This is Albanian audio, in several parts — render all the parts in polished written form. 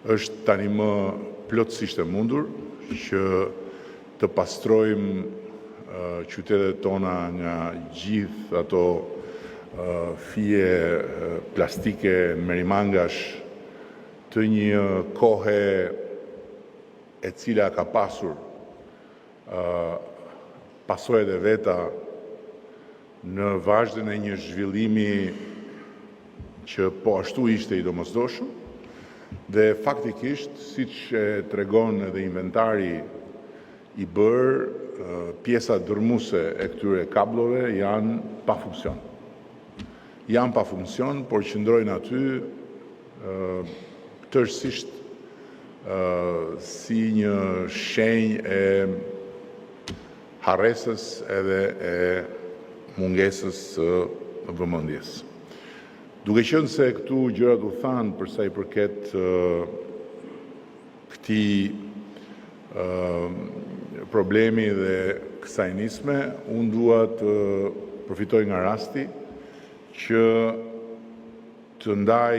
është tani më plotësisht e mundur që të pastrojmë qytetet tona nga gjithë ato fije plastike, merimangash, të një kohe e cila ka pasur pasojat e veta në vazhdën e një zhvillimi që po ashtu ishte i domosdoshëm, dhe faktikisht, siç e tregon edhe inventari i bërë, pjesa dërmuese e këtyre kablove janë pa funksion. Janë pa funksion, por qëndrojnë aty tërësisht si një shenjë e harresës edhe e mungesës së vëmendjes. Duke qenë se këtu gjërat u thanë për sa i përket këtij problemi dhe kësaj nisme, unë dua të përfitoj nga rasti që të ndaj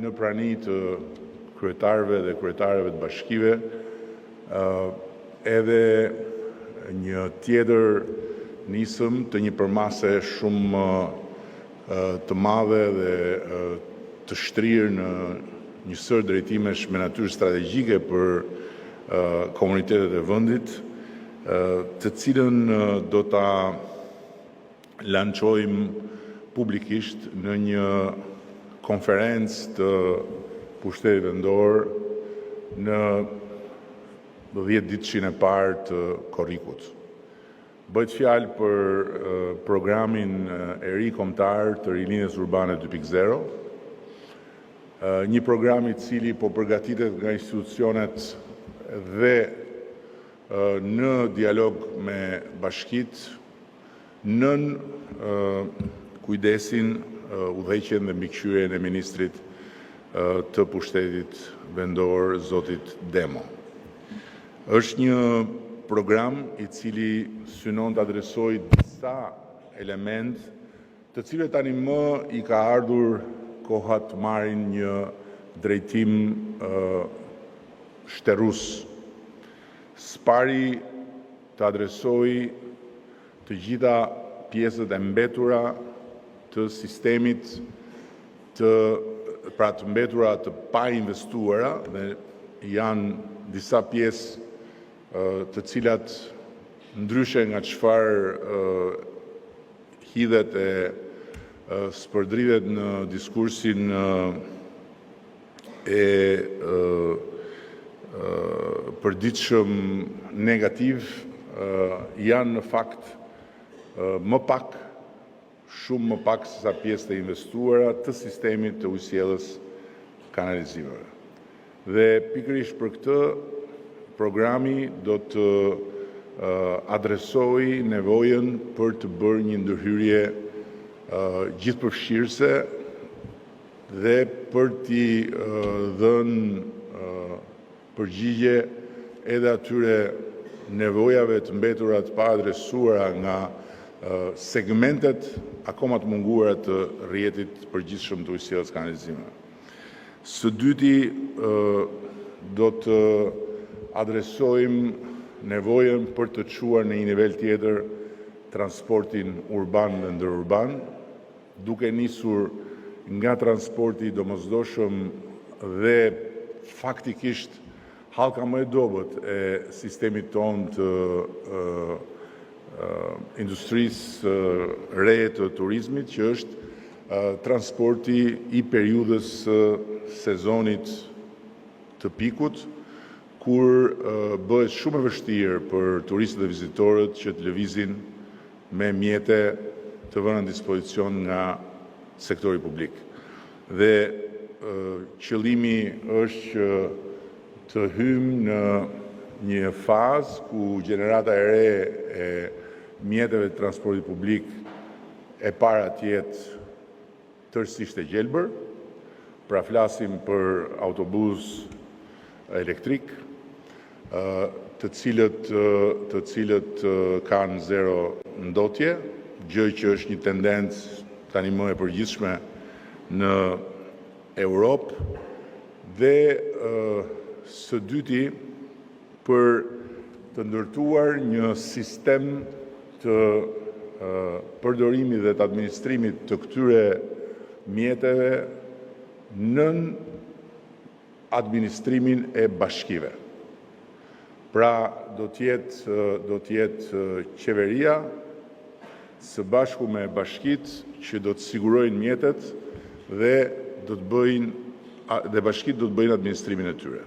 në prani të kryetarëve dhe kryetarëve të bashkive edhe një tjetër nisëm të një përmase shumë të madhe dhe të shtrirë në një sër drejtimesh me natyrë strategjike për komunitetet e vendit, të cilën do ta lançojmë publikisht në një konferencë të pushtetit vendor në 10 ditëshin e parë të korrikut. Bëhet fjalë për programin e ri kombëtar të rilinjes urbane 2.0, një program i cili po përgatitet nga institucionet dhe në dialog me bashkitë, nën kujdesin, udhëheqjen dhe mbikëqyrjen e ministrit të pushtetit vendor, zotit Demo. Është një program i cili synon të adresojë disa element të cilët tani më i ka ardhur koha të marrin një drejtim shterrues. Spari të adresojë të gjitha pjesët e mbetura të sistemit të mbetura të pa investuara, dhe janë disa pjesë të cilat ndryshe nga çfarë hidhet e spërdridhet në diskursin e përditshëm negativ, janë në fakt më pak, shumë më pak se sa pjesë të investuara të sistemit të ujësjelljes kanalizimeve. Dhe pikërisht për këtë, programi do të adresojë nevojën për të bërë një ndërhyrje gjithëpërfshirëse dhe për t'i dhënë përgjigje edhe atyre nevojave të mbetura të pa adresuara nga segmentet akoma të munguara të rrjetit përgjithshëm të ujësjelljes kanalizimeve. Së dyti, do të adresojmë nevojën për të çuar në një nivel tjetër transportin urban dhe ndërurban, duke nisur nga transporti domosdoshëm dhe faktikisht hallka më e dobët e sistemit tonë të industrisë re të turizmit, që është transporti i periudhës sezonit të pikut, kur bëhet shumë e vështirë për turistët dhe vizitorët që të lëvizin me mjete të vënë në dispozicion nga sektori publik. Dhe qëllimi është që të hymë në një fazë ku gjenerata e re e mjeteve të transportit publik e para tjetë tërësisht e gjelbër, pra flasim për autobus elektrik, të cilët kanë zero ndotje, gjë që është një tendencë tani më e përgjithshme në Europë, dhe së dyti për të ndërtuar një sistem të përdorimit dhe të administrimit të këtyre mjeteve nën administrimin e bashkive. Pra do t'jetë qeveria së bashku me bashkit që do të sigurojnë mjetet dhe bashkit do të bëjnë administrimin e tyre.